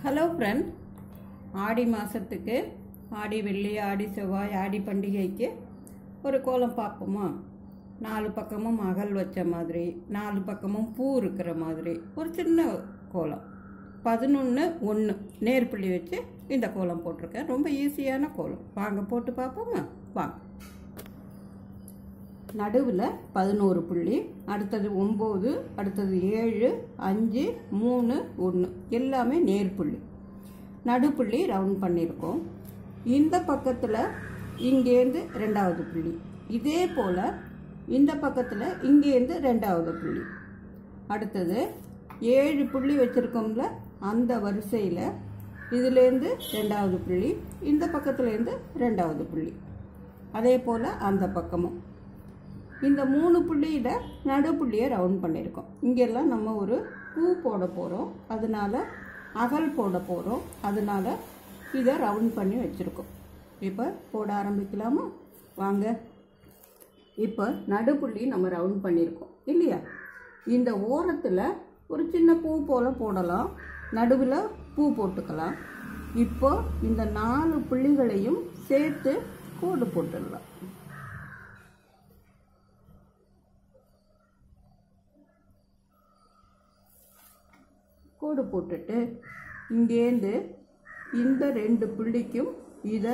Hello friend, ஆடி மாதத்துக்கு ஆடி வெள்ளி ஆடி செவ்வாய் ஆடி பண்டிகைக்கு ஒரு கோலம் பார்ப்போமா? 4 பக்கமும் அகல் வச்ச மாதிரி, 4 பக்கமும் பூ இருக்கிற மாதிரி ஒரு சின்ன கோலம். 11:1 நேர்புள்ளி வச்சு இந்த கோலம் போட்டிருக்கேன். ரொம்ப ஈஸியான கோலம். வாங்க போட்டு பார்ப்போமா? வாங்க. நடுவில் 11 புள்ளி, அடுத்தது 9, அடுத்தது 7, 5, 3, 1 எல்லாமே நேர்புள்ளி. நடுப்புள்ளி ரவுண்ட் பண்ணியிருக்கோம். இந்த பக்கத்தில் இங்கேருந்து 2வது புள்ளி, இதே போல் இந்த பக்கத்தில் இங்கேருந்து 2வது புள்ளி. அடுத்தது 7 புள்ளி வச்சுருக்கோம்ல, அந்த வரிசையில் இதுலேருந்து 2வது புள்ளி, இந்த பக்கத்துலேருந்து 2வது புள்ளி, அதே போல் அந்த பக்கமும். இந்த 3 புள்ளியில் நடுப்புள்ளியை ரவுண்ட் பண்ணியிருக்கோம். இங்கெல்லாம் நம்ம ஒரு பூ போட போகிறோம், அதனால அகல் போட போகிறோம், அதனால இதை ரவுண்ட் பண்ணி வச்சுருக்கோம். இப்போ போட ஆரம்பிக்கலாமா? வாங்க. இப்போ நடுப்புள்ளி நம்ம ரவுண்ட் பண்ணியிருக்கோம் இல்லையா? இந்த ஓரத்தில் ஒரு சின்ன பூ போல் போடலாம், நடுவில் பூ போட்டுக்கலாம். இப்போ இந்த 4 புள்ளிகளையும் சேர்த்து கோடு போட்டுடலாம். கோடு போட்டுட்டு இங்கேருந்து இந்த 2 புள்ளிக்கும் இதை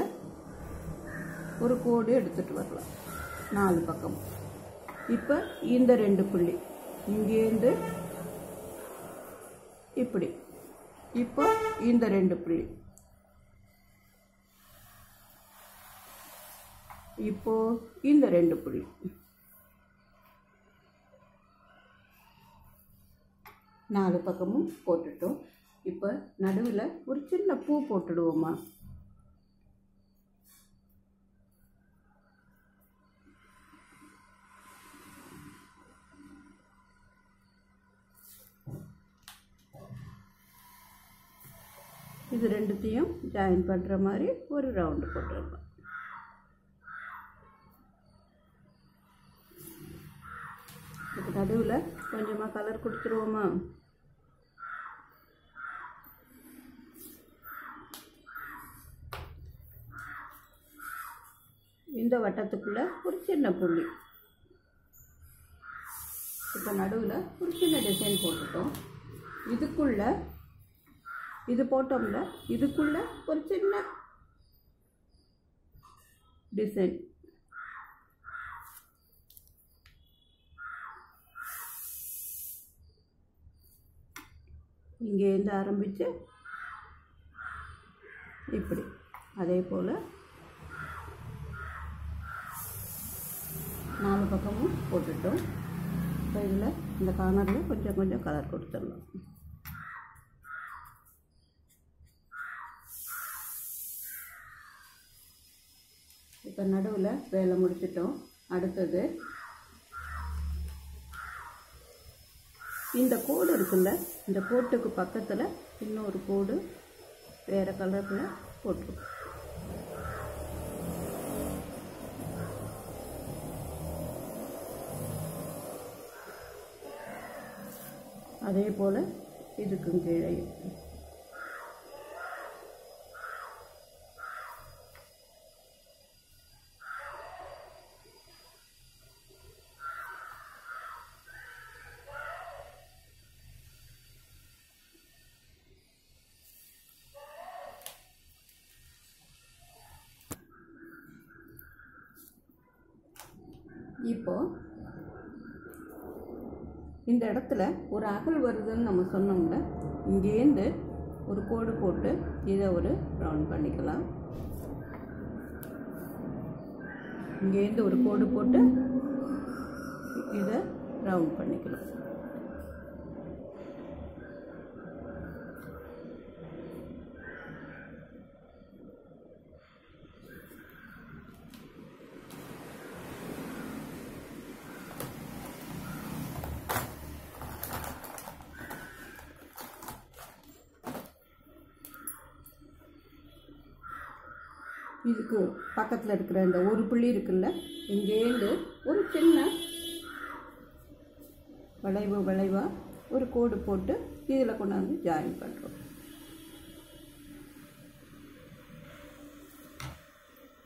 ஒரு கோடு எடுத்துட்டு வரலாம் 4 பக்கம். இப்போ இந்த 2 புள்ளி இங்கேருந்து இப்படி, இப்போ இந்த 2 புள்ளி, இப்போ இந்த 2 புள்ளி, நாலு பக்கமும் போட்டுட்டோம். இப்போ நடுவில் ஒரு சின்ன பூ போட்டுடுவோமா? இது ரெண்டுத்தையும் ஜாயின் பண்ணுற மாதிரி ஒரு ரவுண்டு போட்டுடலாம். இதுக்கு நடுவில் கொஞ்சமாக கலர் கொடுத்துருவோமா? இந்த வட்டத்துக்குள்ள ஒரு சின்ன புள்ளி. இப்போ நடுவில் ஒரு சின்ன டிசைன் போட்டுட்டோம். இதுக்குள்ள இது போட்டோம்ல, இதுக்குள்ள ஒரு சின்ன டிசைன். இங்கேருந்து ஆரம்பித்து இப்படி, அதே போல் 4 பக்கமும் போட்டுட்டோம். இப்போ இதில் இந்த கார்னரில் கொஞ்சம் கொஞ்சம் கலர் கொடுத்துடலாம். இப்போ நடுவில் வேலை முடிச்சிட்டோம். அடுத்தது இந்த கோடு இருக்குல்ல, இந்த கோட்டுக்கு பக்கத்தில் இன்னொரு கோடு வேறு கலரில் போட்டுருக்கோம். அதே போல் இதுக்கும் கீழே. இப்போ இந்த இடத்துல ஒரு அகல் வருதுன்னு நம்ம சொன்னோம்ல, இங்கேருந்து ஒரு கோடு போட்டு இதை ஒரு ரவுண்ட் பண்ணிக்கலாம். இங்கேருந்து ஒரு கோடு போட்டு இதை ரவுண்ட் பண்ணிக்கலாம். இதுக்கு பக்கத்தில் இருக்கிற இந்த ஒரு புள்ளி இருக்குல்ல, இங்கேருந்து ஒரு சின்ன வளைவாக ஒரு கோடு போட்டு இதில் கொண்டாந்து ஜாயின் பண்ணுறோம்.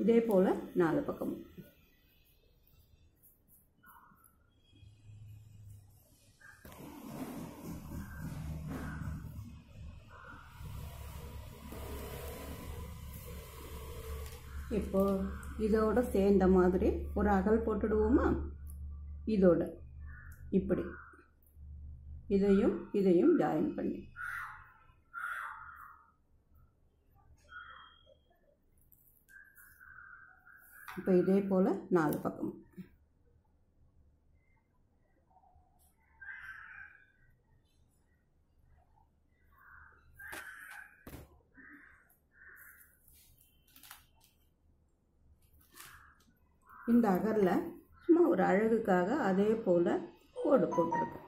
இதே போல் 4 பக்கமும். இப்போ இதோட சேர்ந்த மாதிரி ஒரு அகல் போட்டுடுவோமா? இதோட இப்படி இதையும் ஜாயின் பண்ணி இப்போ இதே போல் 4 பக்கம். இந்த அகரில் சும்மா ஒரு அழகுக்காக அதே போல் கோடு போட்டிருக்கேன்.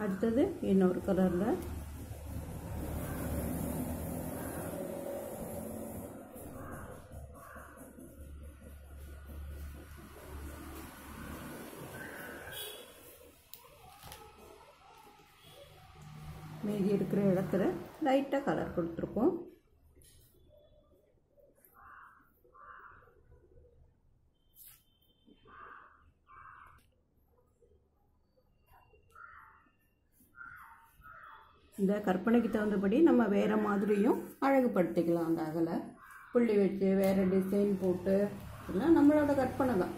அடுத்தது இன்னொரு கலரில் மீதி இருக்கிற இடத்துல லைட்டாக கலர் கொடுத்துருக்கோம். இந்த கற்பனைக்கு தகுந்தபடி நம்ம வேறு மாதிரியும் அழகுபடுத்திக்கலாம். அந்த அகலை புள்ளி வச்சு வேறு டிசைன் போட்டு எல்லாம் நம்மளோட கற்பனை தான்.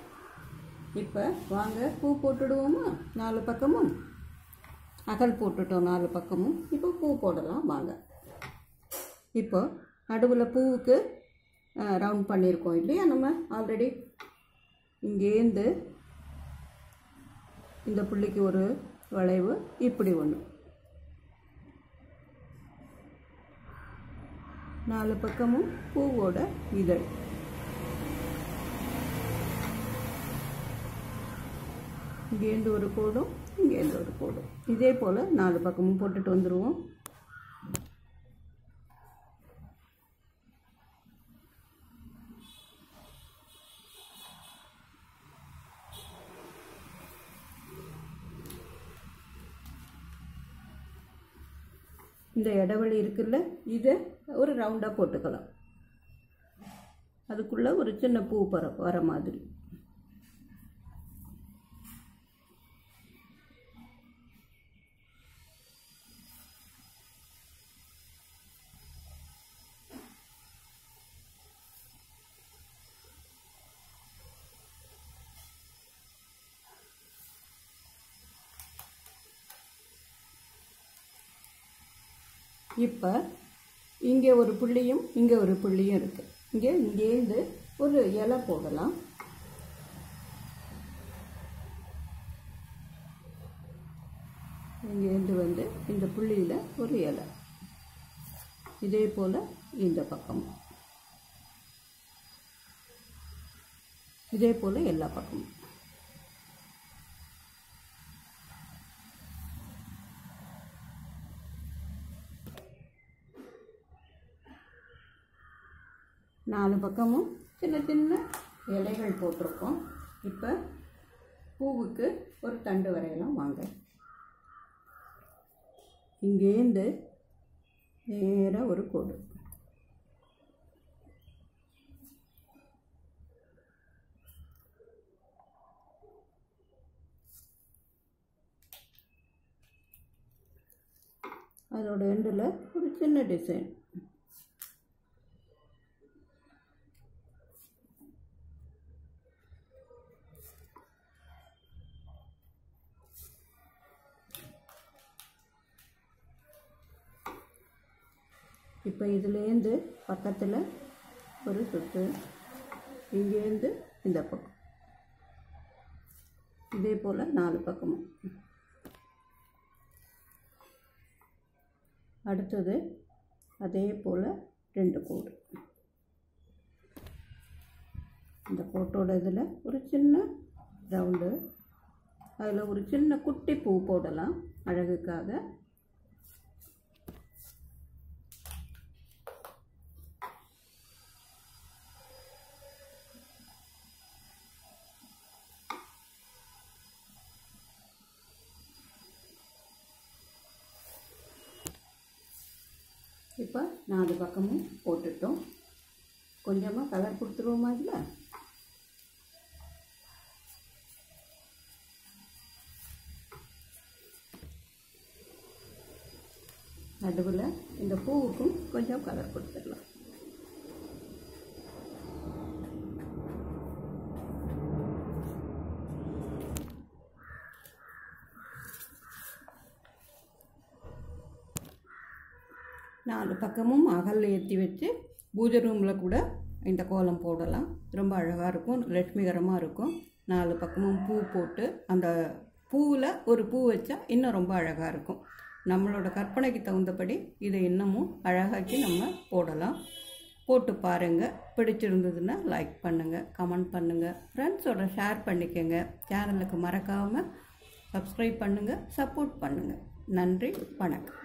இப்போ வாங்க பூ போட்டுடுவோமா? 4 பக்கமும் அகல் போட்டுட்டோம் 4 பக்கமும். இப்போ பூ போடலாம் வாங்க. இப்போ நடுவில் பூவுக்கு ரவுண்ட் பண்ணியிருக்கோம் இல்லையா நம்ம ஆல்ரெடி. இங்கேருந்து இந்த புள்ளிக்கு ஒரு வளைவு, இப்படி ஒன்று 4 பக்கமும் பூவோட இதழ். இங்கேருந்து ஒரு கோடும் இங்கேருந்து ஒரு கோடும். இதே போல் 4 பக்கமும் போட்டுட்டு வந்துடுவோம். இந்த இடைவெளி இருக்குல்ல, இதை ஒரு ரவுண்டாக போட்டுக்கலாம். அதுக்குள்ளே ஒரு சின்ன பூ வர மாதிரி. இப்போ இங்கே ஒரு புள்ளியும் இங்கே ஒரு புள்ளியும் இருக்குது. இங்கேருந்து ஒரு இலை போடலாம். இங்கேருந்து வந்து இந்த புள்ளியில் ஒரு இலை. இதே போல் இந்த பக்கம், இதே போல் எல்லா பக்கமும். நாலு பக்கமும் சின்ன சின்ன இலைகள் போட்டிருக்கோம். இப்போ பூவுக்கு ஒரு தண்டு வரையலாம் வாங்க. இங்கேருந்து நேராக ஒரு கோடு, அதோட எண்டில் ஒரு சின்ன டிசைன். இப்போ இதுலேருந்து பக்கத்தில் ஒரு சுற்று, இங்கேருந்து இந்த பக்கம், இதே போல் நாலு பக்கமும். அடுத்தது அதே போல் ரெண்டு கோடு. இந்த கோட்டோட இதில் ஒரு சின்ன ரவுண்டு, அதில் ஒரு சின்ன குட்டி பூ போடலாம் அழகுக்காக. இப்போ 4 பக்கமும் போட்டுட்டோம். கொஞ்சமாக கலர் கொடுத்துருவோமா இதில்? நடுவில் இந்த பூவுக்கும் கொஞ்சம் கலர் கொடுத்துடலாம். நாலு பக்கமும் அகல் ஏற்றி வச்சு பூஜை ரூமில் கூட இந்த கோலம் போடலாம். ரொம்ப அழகாக இருக்கும், லட்சுமிகரமாக இருக்கும். 4 பக்கமும் பூ போட்டு அந்த பூவில் ஒரு பூ வச்சா இன்னும் ரொம்ப அழகாக இருக்கும். நம்மளோட கற்பனைக்கு தகுந்தபடி இதை இன்னமும் அழகாக்கி நம்ம போடலாம். போட்டு பாருங்கள். பிடிச்சிருந்ததுன்னா லைக் பண்ணுங்கள், கமெண்ட் பண்ணுங்கள், ஃப்ரெண்ட்ஸோட ஷேர் பண்ணிக்கோங்க. சேனலுக்கு மறக்காமல் சப்ஸ்கிரைப் பண்ணுங்கள், சப்போர்ட் பண்ணுங்கள். நன்றி, வணக்கம்.